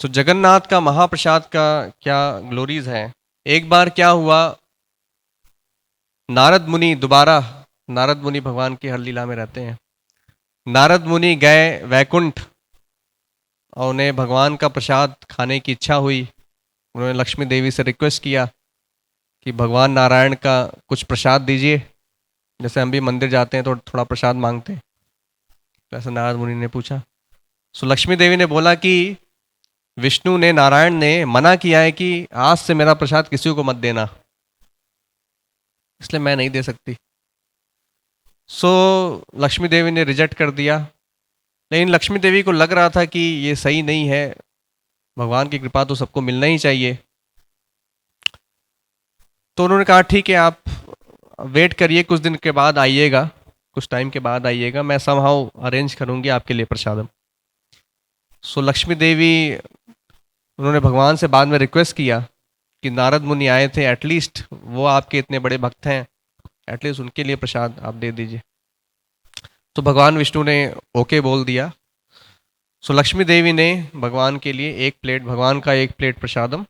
तो जगन्नाथ का महाप्रसाद का क्या ग्लोरीज हैं। एक बार क्या हुआ, नारद मुनि दोबारा, नारद मुनि भगवान की हर लीला में रहते हैं। नारद मुनि गए वैकुंठ और उन्हें भगवान का प्रसाद खाने की इच्छा हुई। उन्होंने लक्ष्मी देवी से रिक्वेस्ट किया कि भगवान नारायण का कुछ प्रसाद दीजिए। जैसे हम भी मंदिर जाते हैं तो थोड़ा प्रसाद मांगते हैं, तो ऐसा नारद मुनि ने पूछा। सो लक्ष्मी देवी ने बोला कि विष्णु ने, नारायण ने मना किया है कि आज से मेरा प्रसाद किसी को मत देना, इसलिए मैं नहीं दे सकती। सो लक्ष्मी देवी ने रिजेक्ट कर दिया। लेकिन लक्ष्मी देवी को लग रहा था कि ये सही नहीं है, भगवान की कृपा तो सबको मिलना ही चाहिए। तो उन्होंने कहा ठीक है, आप वेट करिए, कुछ दिन के बाद आइएगा, कुछ टाइम के बाद आइएगा, मैं समहाउ अरेंज करूंगी आपके लिए प्रसादम। सो लक्ष्मी देवी, उन्होंने भगवान से बाद में रिक्वेस्ट किया कि नारद मुनि आए थे, एटलीस्ट वो आपके इतने बड़े भक्त हैं, एटलीस्ट उनके लिए प्रसाद आप दे दीजिए। तो भगवान विष्णु ने ओके बोल दिया। सो लक्ष्मी देवी ने भगवान के लिए एक प्लेट, भगवान का एक प्लेट प्रसादम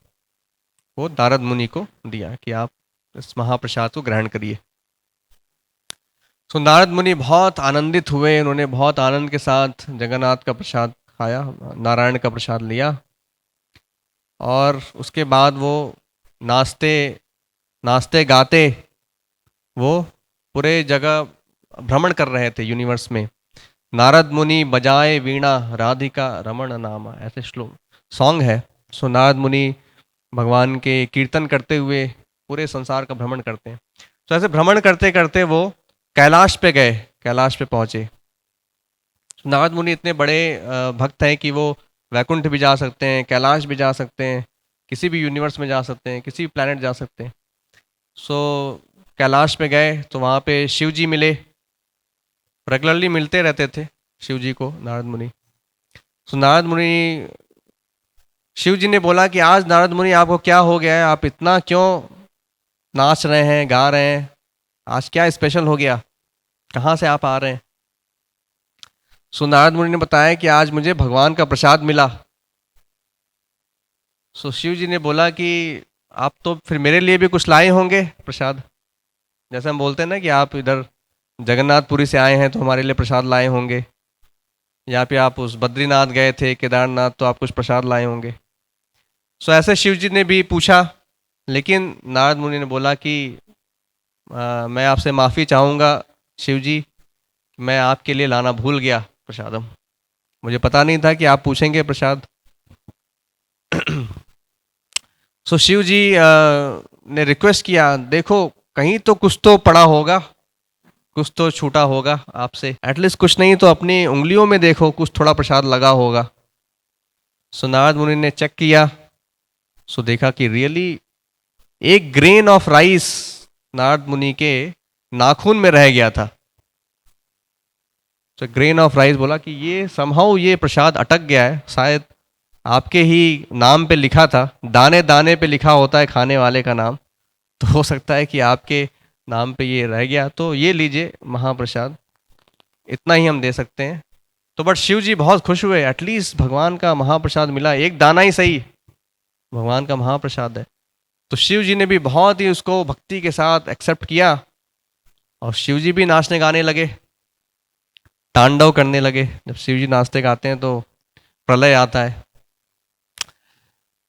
वो नारद मुनि को दिया कि आप इस महाप्रसाद को ग्रहण करिए। सो नारद मुनि बहुत आनंदित हुए, उन्होंने बहुत आनंद के साथ जगन्नाथ का प्रसाद खाया, नारायण का प्रसाद लिया। और उसके बाद वो नाचते नाचते गाते वो पूरे जगह भ्रमण कर रहे थे यूनिवर्स में। नारद मुनि बजाए वीणा, राधिका रमण नामा, ऐसे श्लोक सॉन्ग है। सो नारद मुनि भगवान के कीर्तन करते हुए पूरे संसार का भ्रमण करते हैं। तो ऐसे भ्रमण करते करते वो कैलाश पे गए, कैलाश पे पहुंचे। नारद मुनि इतने बड़े भक्त हैं कि वो वैकुंठ भी जा सकते हैं, कैलाश भी जा सकते हैं, किसी भी यूनिवर्स में जा सकते हैं, किसी भी प्लैनेट जा सकते हैं। सो कैलाश पे गए तो वहाँ पे शिव जी मिले, रेगुलरली मिलते रहते थे शिव जी को नारद मुनि। सो नारद मुनि, शिव जी ने बोला कि आज नारद मुनि आपको क्या हो गया है, आप इतना क्यों नाच रहे हैं, गा रहे हैं, आज क्या स्पेशल हो गया, कहाँ से आप आ रहे हैं। सो नारद मुनि ने बताया कि आज मुझे भगवान का प्रसाद मिला। सो शिव जी ने बोला कि आप तो फिर मेरे लिए भी कुछ लाए होंगे प्रसाद। जैसे हम बोलते हैं ना कि आप इधर जगन्नाथपुरी से आए हैं तो हमारे लिए प्रसाद लाए होंगे, या फिर आप उस बद्रीनाथ गए थे, केदारनाथ, तो आप कुछ प्रसाद लाए होंगे। सो ऐसे शिव जी ने भी पूछा। लेकिन नारद मुनि ने बोला कि मैं आपसे माफ़ी चाहूँगा शिव जी, मैं आपके लिए लाना भूल गया प्रसादम, मुझे पता नहीं था कि आप पूछेंगे प्रसाद। सो शिव जी ने रिक्वेस्ट किया, देखो कहीं तो कुछ तो पड़ा होगा, कुछ तो छूटा होगा आपसे, एटलीस्ट कुछ नहीं तो अपनी उंगलियों में देखो, कुछ थोड़ा प्रसाद लगा होगा। सो नारद मुनि ने चेक किया। सो देखा कि रियली एक ग्रेन ऑफ राइस नारद मुनि के नाखून में रह गया था। तो ग्रेन ऑफ राइस बोला कि ये समहाउ ये प्रसाद अटक गया है, शायद आपके ही नाम पे लिखा था, दाने दाने पे लिखा होता है खाने वाले का नाम, तो हो सकता है कि आपके नाम पे ये रह गया, तो ये लीजिए महाप्रसाद, इतना ही हम दे सकते हैं। तो बट शिव जी बहुत खुश हुए, एटलीस्ट भगवान का महाप्रसाद मिला, एक दाना ही सही, भगवान का महाप्रसाद है। तो शिव जी ने भी बहुत ही उसको भक्ति के साथ एक्सेप्ट किया, और शिव जी भी नाचने गाने लगे, तांडव करने लगे। जब शिव जी नाचते गाते हैं तो प्रलय आता है।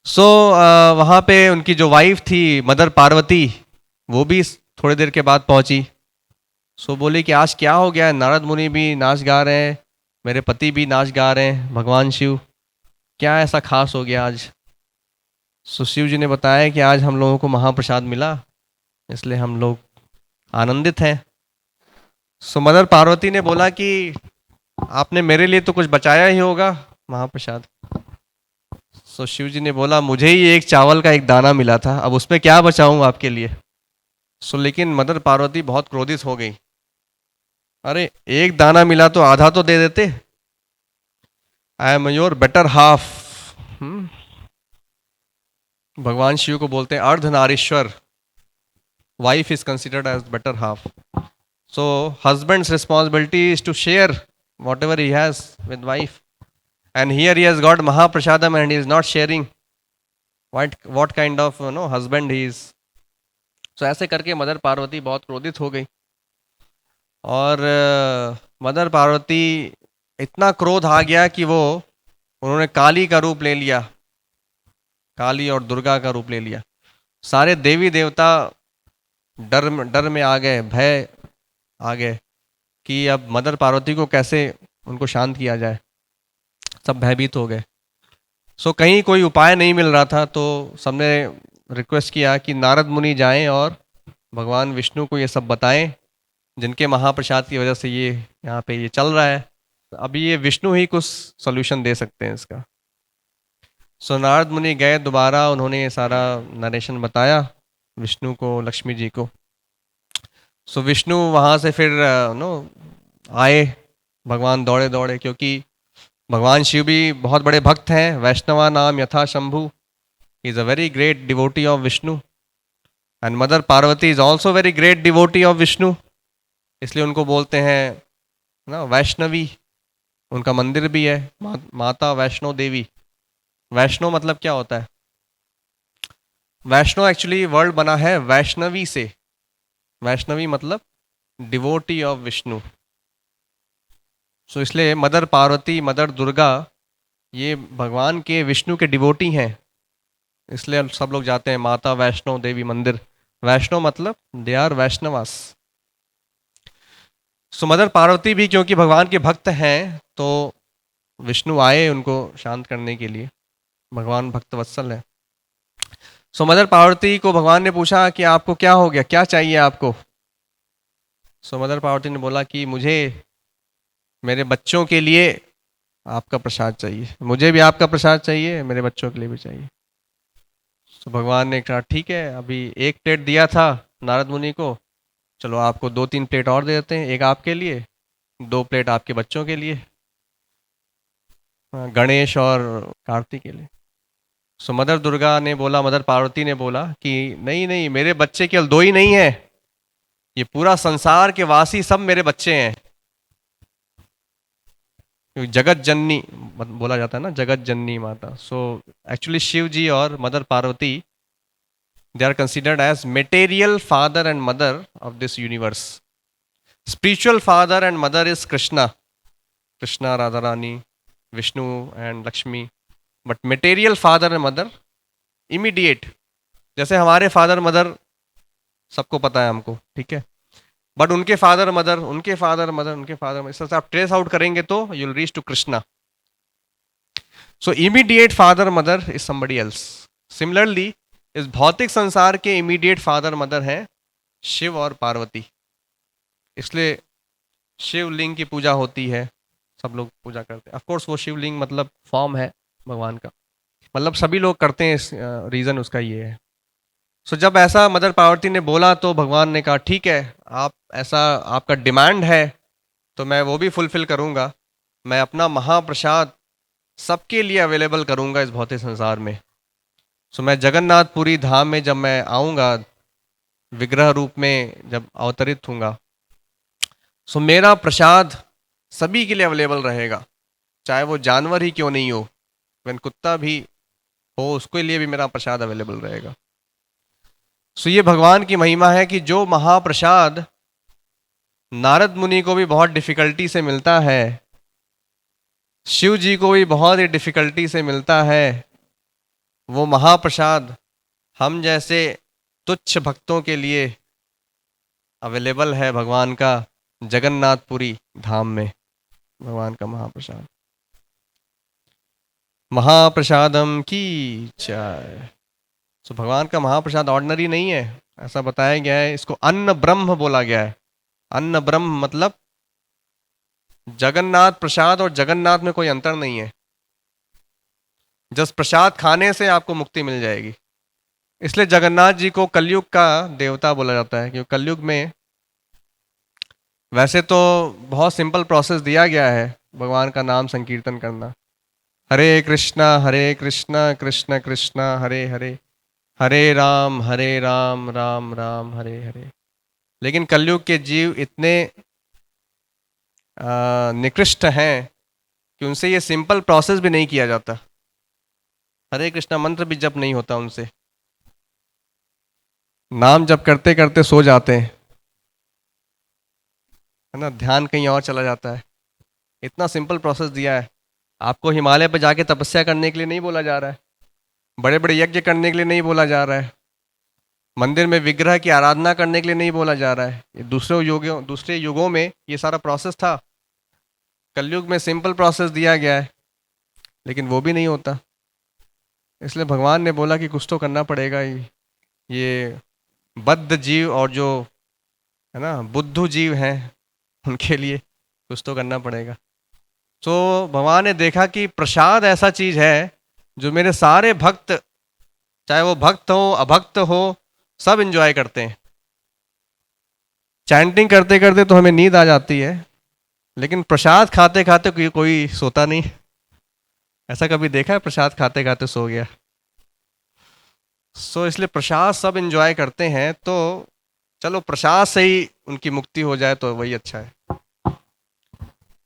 सो वहाँ पे उनकी जो वाइफ थी मदर पार्वती, वो भी थोड़ी देर के बाद पहुंची। सो बोली कि आज क्या हो गया है, नारद मुनि भी नाच गा रहे हैं, मेरे पति भी नाच गा रहे हैं, भगवान शिव, क्या ऐसा खास हो गया आज। सो शिव जी ने बताया कि आज हम लोगों को महाप्रसाद मिला, इसलिए हम लोग आनंदित हैं। सो मदर पार्वती ने बोला कि आपने मेरे लिए तो कुछ बचाया ही होगा महाप्रसाद। सो शिव जी ने बोला मुझे ही एक चावल का एक दाना मिला था, अब उसमें क्या बचाऊं आपके लिए। सो लेकिन मदर पार्वती बहुत क्रोधित हो गई, अरे एक दाना मिला तो आधा तो दे देते, I am your better half. भगवान शिव को बोलते हैं Ardhanarishvara, wife is considered as better half. So husband's responsibility is to share whatever he has with wife. and here he has got Mahaprasadam and he is not sharing. What kind of husband he is? So ऐसे करके mother Parvati बहुत क्रोधित हो गई और mother Parvati इतना क्रोध आ गया कि वो उन्होंने काली का रूप ले लिया, काली और दुर्गा का रूप ले लिया। सारे देवी देवता डर में आ गए, भय आ गए कि अब मदर पार्वती को कैसे उनको शांत किया जाए। सब भयभीत हो गए। सो कहीं कोई उपाय नहीं मिल रहा था, तो सबने रिक्वेस्ट किया कि नारद मुनि जाएं और भगवान विष्णु को ये सब बताएं, जिनके महाप्रसाद की वजह से ये यहाँ पे ये चल रहा है। अभी ये विष्णु ही कुछ सोल्यूशन दे सकते हैं इसका। सो नारद मुनि गए दोबारा, उन्होंने ये सारा नरेशन बताया विष्णु को, लक्ष्मी जी को। सो विष्णु वहाँ से फिर आए, भगवान दौड़े दौड़े, क्योंकि भगवान शिव भी बहुत बड़े भक्त हैं। वैष्णवा नाम यथा Shambhu, is a very great devotee of Vishnu, and mother Parvati is also very great devotee of Vishnu, इसलिए उनको बोलते हैं ना वैष्णवी। उनका मंदिर भी है, माता वैष्णो देवी। वैष्णो मतलब क्या होता है? वैष्णो एक्चुअली वर्ड बना है वैष्णवी से। वैष्णवी मतलब डिवोटी ऑफ विष्णु। सो इसलिए मदर पार्वती, मदर दुर्गा ये भगवान के विष्णु के डिवोटी हैं, इसलिए सब लोग जाते हैं माता वैष्णो देवी मंदिर। वैष्णो मतलब they are Vaishnavas. So mother Parvati भी क्योंकि भगवान के भक्त हैं, तो विष्णु आए उनको शांत करने के लिए। भगवान भक्त वत्सल है। सो मदर पार्वती को भगवान ने पूछा कि आपको क्या हो गया, क्या चाहिए आपको? सो मदर पार्वती ने बोला कि मुझे मेरे बच्चों के लिए आपका प्रसाद चाहिए, मुझे भी आपका प्रसाद चाहिए, मेरे बच्चों के लिए भी चाहिए। तो भगवान ने कहा ठीक है, अभी एक प्लेट दिया था नारद मुनि को, चलो आपको 2-3 प्लेट और दे देते हैं, एक आपके लिए, 2 प्लेट आपके बच्चों के लिए, गणेश और कार्तिक के लिए। सो मदर दुर्गा ने बोला, मदर पार्वती ने बोला कि नहीं नहीं, मेरे बच्चे केवल 2 ही नहीं है, ये पूरा संसार के वासी सब मेरे बच्चे हैं। जगत जननी बोला जाता है ना, जगत जननी माता। सो एक्चुअली शिव जी और mother Parvati, they are considered as material father and mother of this universe. Spiritual father and mother is Krishna, Radharani, Vishnu and Lakshmi. But material father and mother, immediate, जैसे हमारे फादर मदर सबको पता है हमको, ठीक है, but उनके father mother, उनके फादर मदर, उनके फादर मदर, इस तरह से आप ट्रेस आउट करेंगे तो you will reach to Krishna. So immediate father mother is somebody else. Similarly इस भौतिक संसार के इमीडिएट फादर मदर हैं शिव और पार्वती, इसलिए शिवलिंग की पूजा होती है, सब लोग पूजा करते हैं। ऑफ कोर्स वो शिवलिंग मतलब फॉर्म है भगवान का, मतलब सभी लोग करते हैं, इस रीज़न उसका ये है। सो जब ऐसा मदर पार्वती ने बोला तो भगवान ने कहा ठीक है, आप ऐसा आपका डिमांड है तो मैं वो भी फुलफिल करूँगा। मैं अपना महाप्रसाद सबके लिए अवेलेबल करूँगा इस भौतिक संसार में। सो मैं जगन्नाथपुरी धाम में जब मैं आऊँगा, विग्रह रूप में जब अवतरित हूँगा, सो मेरा प्रसाद सभी के लिए अवेलेबल रहेगा, चाहे वो जानवर ही क्यों नहीं हो, इवन कुत्ता भी हो, उसके लिए भी मेरा प्रसाद अवेलेबल रहेगा। सो ये भगवान की महिमा है कि जो महाप्रसाद नारद मुनि को भी बहुत डिफिकल्टी से मिलता है, शिव जी को भी बहुत ही डिफिकल्टी से मिलता है, वो महाप्रसाद हम जैसे तुच्छ भक्तों के लिए अवेलेबल है भगवान का जगन्नाथपुरी धाम में, भगवान का महाप्रसाद। महाप्रसादम की जय। सो भगवान का महाप्रसाद ऑर्डिनरी नहीं है, ऐसा बताया गया है, इसको अन्न ब्रह्म बोला गया है। अन्न ब्रह्म मतलब जगन्नाथ प्रसाद और जगन्नाथ में कोई अंतर नहीं है, जस्ट प्रसाद खाने से आपको मुक्ति मिल जाएगी। इसलिए जगन्नाथ जी को कलयुग का देवता बोला जाता है, क्योंकि कलयुग में वैसे तो बहुत सिंपल प्रोसेस दिया गया है भगवान का नाम संकीर्तन करना, हरे कृष्णा कृष्ण कृष्णा हरे हरे, हरे राम राम राम हरे हरे। लेकिन कलयुग के जीव इतने निकृष्ट हैं कि उनसे ये सिंपल प्रोसेस भी नहीं किया जाता, हरे कृष्णा मंत्र भी जप नहीं होता उनसे, नाम जप करते करते सो जाते हैं, है ना, ध्यान कहीं और चला जाता है। इतना सिंपल प्रोसेस दिया है। आपको हिमालय पर जाके तपस्या करने के लिए नहीं बोला जा रहा है, बड़े बड़े यज्ञ करने के लिए नहीं बोला जा रहा है, मंदिर में विग्रह की आराधना करने के लिए नहीं बोला जा रहा है। ये दूसरे युगों में ये सारा प्रोसेस था, कलयुग में सिंपल प्रोसेस दिया गया है, लेकिन वो भी नहीं होता। इसलिए भगवान ने बोला कि कुछ तो करना पड़ेगा। ये बद्ध जीव और जो है ना बुद्धू जीव हैं, उनके लिए कुछ तो करना पड़ेगा। तो भगवान ने देखा कि प्रसाद ऐसा चीज है जो मेरे सारे भक्त, चाहे वो भक्त हो अभक्त हो, सब इंजॉय करते हैं। चैंटिंग करते करते तो हमें नींद आ जाती है, लेकिन प्रसाद खाते खाते कोई सोता नहीं। ऐसा कभी देखा है प्रसाद खाते खाते सो गया? इसलिए प्रसाद सब इंजॉय करते हैं, तो चलो प्रसाद से ही उनकी मुक्ति हो जाए तो वही अच्छा है।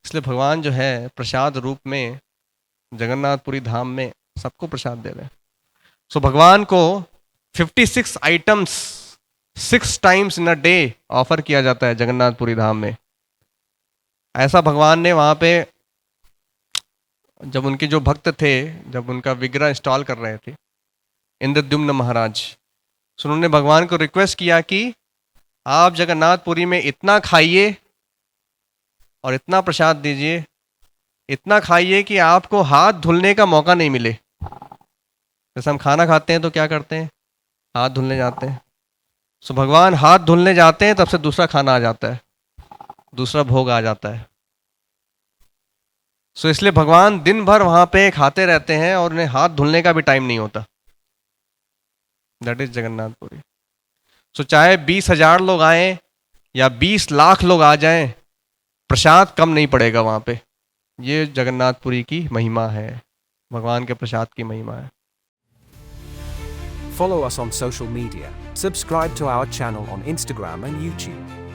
इसलिए भगवान जो है प्रसाद रूप में जगन्नाथपुरी धाम में सबको प्रसाद दे रहे हैं। भगवान को 56 items 6 times in a day offer किया जाता है जगन्नाथपुरी धाम में। ऐसा भगवान ने वहां पे, जब उनके जो भक्त थे, जब उनका विग्रह इंस्टॉल कर रहे थे इंद्रद्युम्न महाराज, उन्होंने भगवान को रिक्वेस्ट किया कि आप जगन्नाथपुरी में इतना खाइए और इतना प्रसाद दीजिए, इतना खाइए कि आपको हाथ धुलने का मौका नहीं मिले। जैसे हम खाना खाते हैं तो क्या करते हैं, हाथ धुलने जाते हैं। भगवान हाथ धुलने जाते हैं, तब से दूसरा खाना आ जाता है, दूसरा भोग आ जाता है। इसलिए भगवान दिन भर वहां पे खाते रहते हैं और उन्हें हाथ धुलने का भी टाइम नहीं होता। That is Jagannathpuri. चाहे 20,000 लोग आए या 20 लाख लोग आ जाएं, प्रसाद कम नहीं पड़ेगा वहां पे। ये जगन्नाथपुरी की महिमा है, भगवान के प्रसाद की महिमा है। Follow us on social media. Subscribe to our channel on Instagram and YouTube.